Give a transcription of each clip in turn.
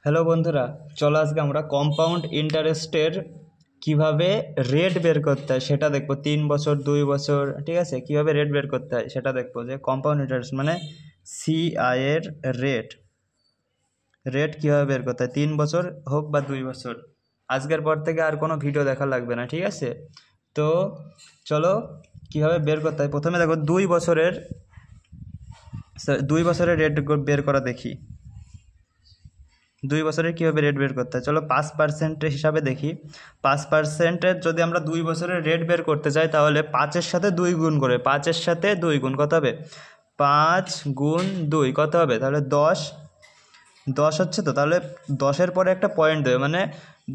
Hello বন্ধুরা, চলো আজকে আমরা কম্পাউন্ড ইন্টারেস্টের কিভাবে রেট বের করতে হয় সেটা দেখবো। 3 বছর, 2 বছর, ঠিক আছে, কিভাবে রেট বের করতে হয় সেটা দেখবো। যে কম্পাউন্ড ইন্টারেস্ট মানে সিআই এর রেট রেট কীভাবে বের করতে হয়, 3 বছর হোক বা 2 বছর। আজকের পর থেকে আর কোনো ভিডিও দেখা লাগবে না, ঠিক আছে? তো চলো কীভাবে বের করতে হয়। প্রথমে দেখো 2 বছরের রেট বের করা দেখি। 2 বছরের কীভাবে রেট বের করতে হয়, চলো 5% হিসাবে দেখি। 5%-এর যদি আমরা 2 বছরের রেট বের করতে চাই তাহলে 5-এর সাথে 2 গুণ করে, 5-এর সাথে 2 গুণ কত হবে? 5 গুণ 2 কত হবে? তাহলে 10 হচ্ছে। তো তাহলে 10-এর পরে একটা পয়েন্ট দেবে, মানে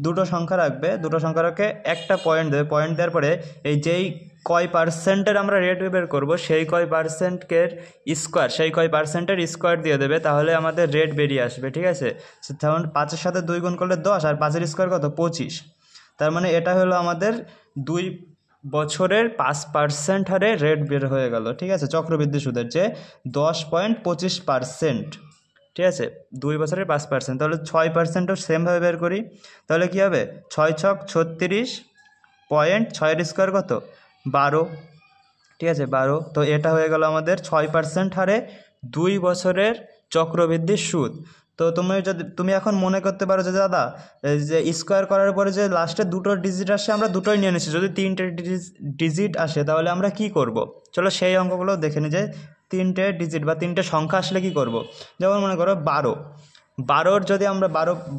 দুটো সংখ্যা রাখবে, দুটো সংখ্যা রাখে একটা পয়েন্ট দেবে। পয়েন্ট দেওয়ার পরে এই যেই কয় পার্সেন্টের আমরা রেট বের করব সেই কয় পার্সেন্টের স্কোয়ার, সেই কয় পার্সেন্টের স্কোয়ার দিয়ে দেবে, তাহলে আমাদের রেট বেরিয়ে আসবে, ঠিক আছে? তখন 5-এর সাথে 2 গুণ করলে 10, আর 5-এর স্কোয়ার কত? 25। তার মানে এটা হলো আমাদের 2 বছরের 5% হারে রেট বের হয়ে গেল, ঠিক আছে? চক্রবৃদ্ধি সুদের যে 10.25%, ঠিক আছে? 2 বছরের 5%, তাহলে 6%ও সেমভাবে বের করি। তাহলে কী হবে? 6 ছক 36 পয়েন্ট, 6-এর স্কোয়ার কত? 12, ঠিক আছে? 12। তো এটা হয়ে গেল আমাদের 6% হারে 2 বছরের চক্রবৃদ্ধির সুদ। তো তুমি এখন মনে করতে পারো যে দাদা, এই যে স্কোয়ার করার পরে যে লাস্টে দুটো ডিজিট আসে, আমরা দুটোই নিয়ে নিচ্ছি, যদি 3টে ডিজিট আসে তাহলে আমরা কি করব? চলো সেই অঙ্কগুলো দেখে নিই। যে 3টে ডিজিট বা 3টে সংখ্যা আসলে কি করব। যেমন মনে করো 12 যদি আমরা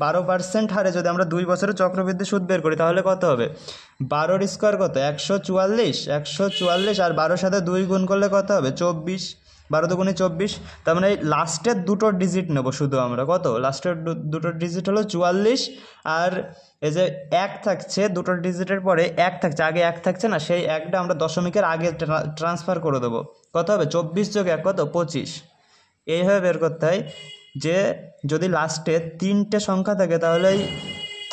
12% হারে যদি আমরা 2 বছরের চক্রবৃদ্ধি সুদ বের করি তাহলে কত হবে? 12-এর স্কোয়ার কত? 144, আর 12-এর সাথে 2 গুণ করলে কত হবে? 24। 12 দুগুণে 24। তার মানে লাস্টের দুটো ডিজিট নেব শুধু আমরা। কত? লাস্টের দুটো ডিজিট হলো 44, আর এই যে 1 থাকছে, দুটো ডিজিটের পরে 1 থাকছে, আগে 1 থাকছে না, সেই 1টা আমরা দশমিকের আগে ট্রান্সফার করে দেবো। কত হবে? 24 যোগ 1 কত? 25। এইভাবে বের করতে হয়। যে যদি লাস্টে 3টে সংখ্যা থাকে তাহলে এই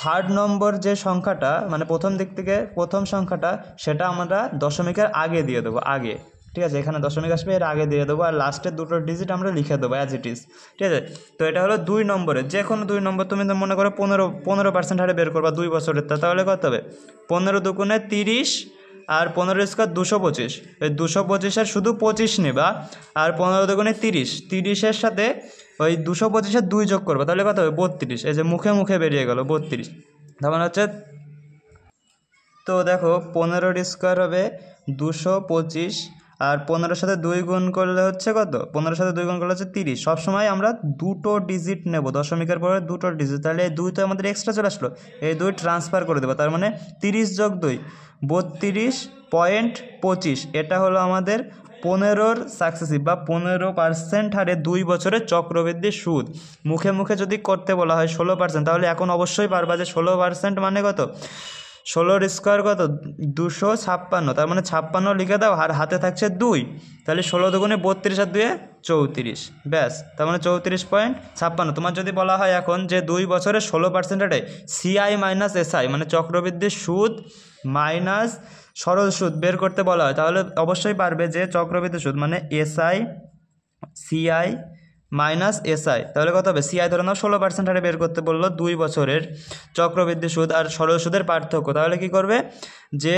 3rd নম্বর যে সংখ্যাটা, মানে প্রথম দিক থেকে প্রথম সংখ্যাটা, সেটা আমরা দশমিকের আগে দিয়ে দেবো, আগে, ঠিক আছে? এখানে দশমিক আসবে, এর আগে দিয়ে দেবো, আর লাস্টের দুটো ডিজিট আমরা লিখে দেবো অ্যাজ ইট ইজ, ঠিক আছে? তো এটা হলো 2 নম্বরের। যে কোনো 2 নম্বর তুমি তো মনে করো 15% হারে বের করবা 2 বছরের, তাহলে কত হবে? 15 দুগুণে 30, আর 15-এর স্কোয়ার 225। ওই 225-এর শুধু 25 নেবা, আর 15 দুগুণে 30, 30-এর সাথে ওই 225-এর 2 যোগ করবা, তাহলে কত হবে? 32। এই যে মুখে মুখে বেরিয়ে গেল 32। তার মানে হচ্ছে, তো দেখো 15-এর স্কোয়ার হবে 225, আর 15-এর সাথে 2 গুণ করলে হচ্ছে কত? 15-এর সাথে 2 গুণ করলে হচ্ছে 30। সবসময় আমরা দুটো ডিজিট নেব, দশমিকের পরে দুটো ডিজিট, তাহলে এই 2 তো আমাদের এক্সট্রা চলে আসলো, এই 2 ট্রান্সফার করে দেবো। তার মানে 30 যোগ 2 32.25। এটা হলো আমাদের 15-র সাকসেসিভ বা 15% হারে 2 বছরের চক্রবৃদ্ধি সুদ। মুখে মুখে যদি করতে বলা হয় 16%, তাহলে এখন অবশ্যই পারবা যে 16% মানে কত? 16-র স্কোয়ার কত? 256। তার মানে 56 লিখে দাও, আর হাতে থাকছে 2, তাহলে 16 দুগুণে 32, আর 2-এ 34, ব্যাস। তার মানে 34.56। তোমার যদি বলা হয় এখন যে 2 বছরে 16% হারে সিআই মাইনাস এসআই, মানে চক্রবৃদ্ধির সুদ মাইনাস সরল সুদ বের করতে বলা হয়, তাহলে অবশ্যই পারবে যে চক্রবৃদ্ধি সুদ মানে এসআই, সিআই মাইনাস এসআই, তাহলে কত হবে? সিআই ধরে নাও 16% হারে বের করতে বললো 2 বছরের চক্রবৃদ্ধি সুদ আর সরল সুদের পার্থক্য, তাহলে কি করবে? যে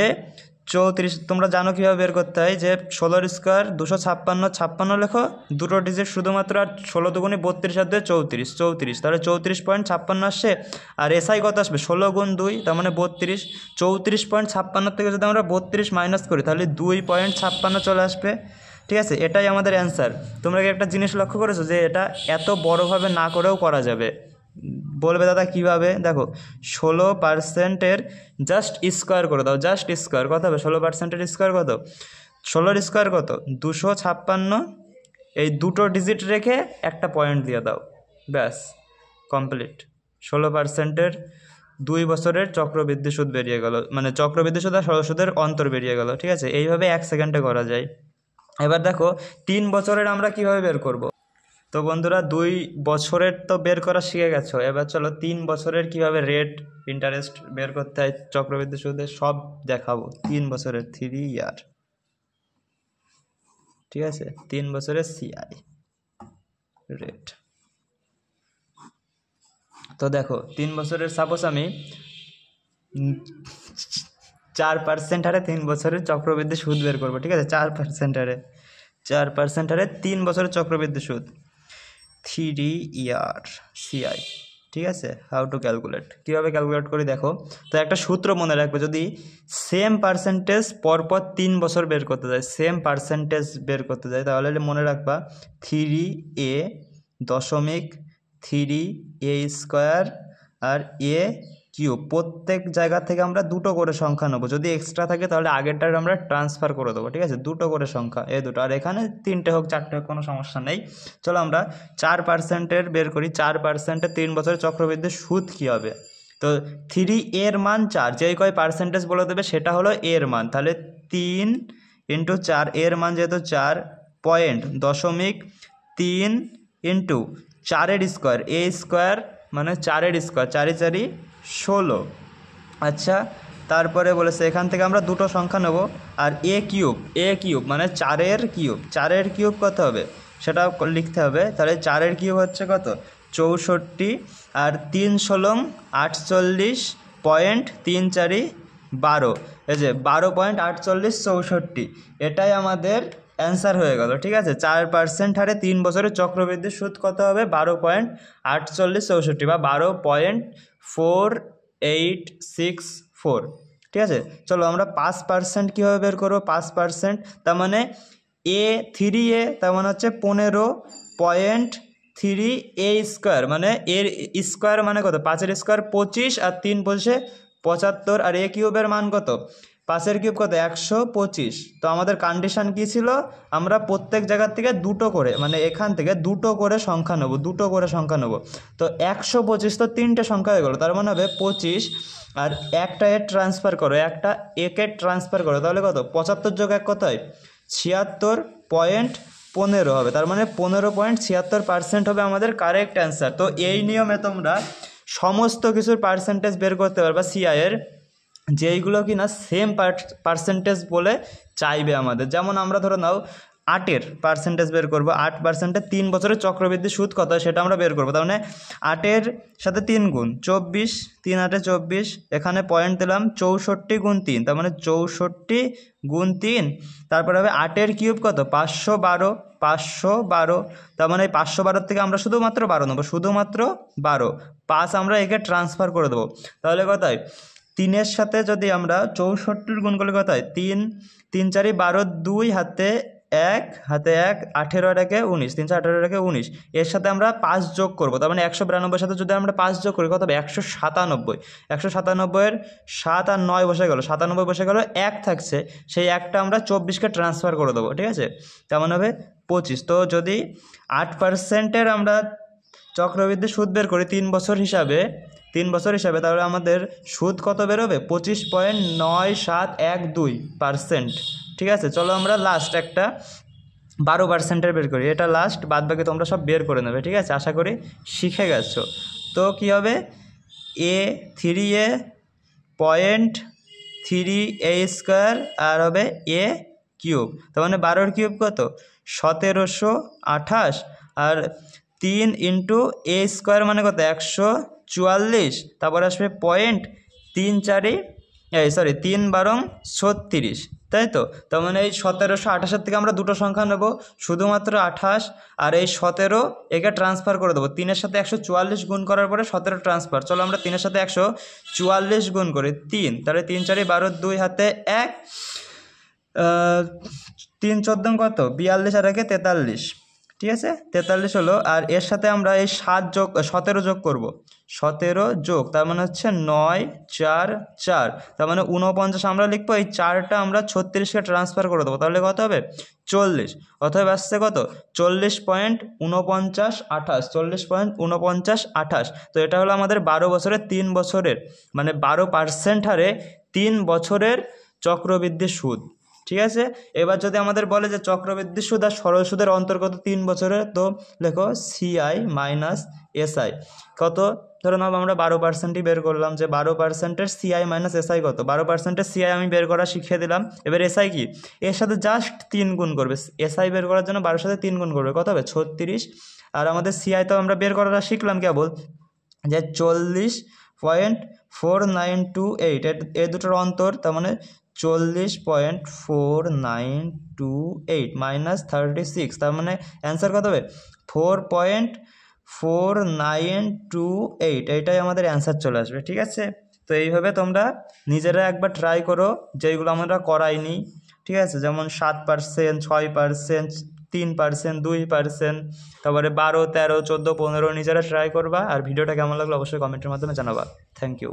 34, তোমরা জানো কীভাবে বের করতে হয়, যে 16-র স্কোয়ার 256 লেখো, দুটো ডিজিট শুধুমাত্র, আর 16 দুগুণে 32, আর 2 34, তাহলে 34.56 আসছে। আর এসআই কত আসবে? 16 গুণ 2, তার মানে 32। 34.56 থেকে যদি আমরা 32 মাইনাস করি তাহলে 2.56 চলে আসবে, ঠিক আছে? এটাই আমাদের অ্যান্সার। তোমরা কি একটা জিনিস লক্ষ্য করেছো যে এটা এত বড়োভাবে না করেও করা যাবে? বলবে দাদা কীভাবে? দেখো 16%-এর জাস্ট স্কোয়ার করে দাও, জাস্ট স্কোয়ার কত হবে? 16%-এর স্কোয়ার কত? 16-র স্কোয়ার কত? 256। এই দুটো ডিজিট রেখে একটা পয়েন্ট দিয়ে দাও, ব্যাস কমপ্লিট। 16%-এর 2 বছরের চক্রবৃদ্ধি সুদ বেরিয়ে গেল, মানে চক্রবৃদ্ধি সুদ আর সরল সুদের অন্তর বেরিয়ে গেল, ঠিক আছে? এইভাবে 1 সেকেন্ডে করা যায়। এবার দেখো 3 বছরের আমরা কিভাবে বের করব। তো বন্ধুরা 2 বছরের তো বের করা শিখে গেছো, এবার চলো 3 বছরের কিভাবে রেট ইন্টারেস্ট বের করতে হয় চক্রবৃদ্ধি সুদে সব দেখাবো। 3 বছরের 3 ইয়ার, ঠিক আছে? 3 বছরের সিআই রেট। তো দেখো 3 বছরের সাপোজ আমি 4% হারে 3 বছরের চক্রবৃদ্ধি সুদ বের করবো, ঠিক আছে? 4% হারে 4% হারে 3 বছরের চক্রবৃদ্ধি সুদ 3 ইয়ার সিআই, ঠিক আছে? হাউ টু ক্যালকুলেট, কীভাবে ক্যালকুলেট করি দেখো। তো একটা সূত্র মনে রাখবে, যদি সেম পার্সেন্টেজ পরপর 3 বছর বের করতে যায়, সেম পার্সেন্টেজ বের করতে যায়, তাহলে মনে রাখবা 3a দশমিক 3a square R a cube, প্রত্যেক জায়গা থেকে আমরা দুটো করে সংখ্যা নেবো। যদি এক্সট্রা থাকে তাহলে আগেরটার আমরা ট্রান্সফার করে দেবো, ঠিক আছে? দুটো করে সংখ্যা, এই দুটো, আর এখানে 3টে হোক 4টে হোক কোনো সমস্যা নেই। চলো আমরা 4%-এর বের করি। 4%-এর 3 বছরের চক্রবৃদ্ধি সুদ কী হবে? তো 3 এর মান 4, যেই কয় পার্সেন্টেজ বলে দেবে সেটা হলো এর মান, তাহলে 3 × 4, এর মান যেহেতু 4, পয়েন্ট দশমিক 3 × 4 স্কোয়ার, এ স্কোয়ার মানে 4 স্কোয়ার, 4 4 16। আচ্ছা, তারপরে বলেছে এখান থেকে আমরা দুটো সংখ্যা নেব, আর এ কিউব মানে 4 কিউব, 4 কিউব কত হবে সেটা লিখতে হবে। তাহলে 4 কিউব হচ্ছে কত? 64, আর 3 × 16 = 48, 3 4 12, এই যে 12.48 64, এটাই আমাদের অ্যান্সার হয়ে গেল, ঠিক আছে? 4% হারে 3 বছরের চক্রবৃদ্ধি সুদ কত হবে? 12.48 64 বা 12.4864, ঠিক আছে? চলো আমরা 5% কীভাবে বের করবো? 5%, তার মানে 3a, তার মানে হচ্ছে 15.3a স্কোয়ার, মানে এর স্কোয়ার মানে কত? 5-এর স্কোয়ার 25, আর 3 25 75, আর এ কিউবের মান কত? 5-এর কিউব কত? 125। তো আমাদের কন্ডিশন কী ছিল? আমরা প্রত্যেক জায়গার থেকে দুটো করে, মানে এখান থেকে দুটো করে সংখ্যা নেবো, দুটো করে সংখ্যা নেবো। তো 125 তো 3টে সংখ্যা হয়ে গেলো, তার মানে হবে 25, আর একটা এর ট্রান্সফার করো, একটা একে ট্রান্সফার করো, তাহলে কত? 75 যোগ 1 কত হয়? 76.15 হবে, তার মানে 15.76% হবে আমাদের কারেক্ট অ্যান্সার। তো এই নিয়মে তোমরা সমস্ত কিছুর পার্সেন্টেজ বের করতে পারবা সিআইয়ের, যেইগুলো কি না সেম পার্সেন্টেজ বলে চাইবে আমাদের। যেমন আমরা ধরে নাও 8-এর পার্সেন্টেজ বের করবো, 8%-এ 3 বছরের চক্রবৃদ্ধি সুদ কত সেটা আমরা বের করবো। তার মানে 8-এর সাথে 3 গুণ 24, 3 8 24, এখানে পয়েন্ট দিলাম 64 × 3, তার মানে 64 × 3, তারপরে হবে 8-এর কিউব কত? 512, 512, তার মানে এই 512 থেকে আমরা শুধুমাত্র 12 নেবো, শুধুমাত্র 12, 5 আমরা একে ট্রান্সফার করে দেবো, তাহলে কত হয়? 3-এর সাথে যদি আমরা 64 গুণ করলে কত হয়? 3 3 4 12, 2 হাতে 1, হাতে 1, 18 আর 1 19, 3 18 আর 1 19, এর সাথে আমরা 5 যোগ করবো, তার মানে 192-এর সাথে যদি আমরা 5 যোগ করি কত হবে? 197, 197-এর 7 আর 9 বসে গেল, 97 বসে গেল, 1 থাকছে, সেই 1টা আমরা 24-কে ট্রান্সফার করে দেবো, ঠিক আছে? তেমন হবে 25। তো যদি 8%-এর আমরা চক্রবৃদ্ধি সুদ বের করি 3 বছর হিসাবে, তাহলে আমাদের সুদ কত বেরোবে? 25.9712%, ঠিক আছে? চলো আমরা লাস্ট একটা 12%-এর বের করি, এটা লাস্ট, বাদ বাকি তোমরা সব বের করে নেবে, ঠিক আছে? আশা করি শিখে গেছো। তো কী হবে? 3a 0.3a স্কোয়ার, আর হবে a কিউব, তার মানে 12-এর কিউব কত? 1728, আর 3 × a স্কোয়ার মানে কত? 144, তারপর আসবে 3 12 36, তাই তো? তার মানে এই 1728-এর থেকে আমরা দুটো সংখ্যা নেব, শুধুমাত্র 28, আর এই 17 একে ট্রান্সফার করে দেবো। 3-এর সাথে 144 গুণ করার পরে 17 ট্রান্সফার। চলো আমরা 3-এর সাথে 144 গুণ করি 3, তাহলে 3 4 12, 2 হাতে 1, 3 14 কত? 42 আর 1 43, ঠিক আছে? 43 হলো, আর এর সাথে আমরা এই 17 যোগ করব, 17 যোগ, তার মানে হচ্ছে 9 4 4, তার মানে 49 আমরা লিখবো, এই 4টা আমরা 36-কে ট্রান্সফার করে দেবো, তাহলে কত হবে? 40, অথবা আসছে কত? 40.4928, 40.4928। তো এটা হলো আমাদের 12 বছরের 3 বছরের, মানে 12% হারে 3 বছরের চক্রবৃদ্ধি সুদ, ঠিক আছে? এবার যদি আমাদের বলে যে চক্রবৃদ্ধি সুদ আর সরল সুদের অন্তর্গত 3 বছরের, তো লেখো সিআই মাইনাস এসআই কত? ধরো নাও আমরা 12%ই বের করলাম, যে 12%-এর সিআই মাইনাস এসআই কত? 12%-এর সিআই আমি বের করা শিখিয়ে দিলাম, এবার এসআই কি? এর সাথে জাস্ট 3 গুণ করবে, এসআই বের করার জন্য 12-এর সাথে 3 গুণ করবে, কত হবে? 36, আর আমাদের সিআই তো আমরা বের করাটা শিখলাম কেবল, যে 40.4928 এই দুটোর অন্তর, তার মানে 40.4928 মাইনাস 36, তার মানে অ্যান্সার কত হবে 4.4928, এইটাই আমাদের অ্যান্সার চলে আসবে। ঠিক আছে, তো এইভাবে তোমরা নিজেরা একবার ট্রাই করো, যেইগুলো আমরা করাইনি। ঠিক আছে, যেমন 7%, 6%, 3%, 2%, তারপরে 12, 13, 14, 15 নিজেরা ট্রাই করবা। আর ভিডিওটা কেমন লাগলো অবশ্যই কমেন্টের মাধ্যমে জানাবা। Thank you.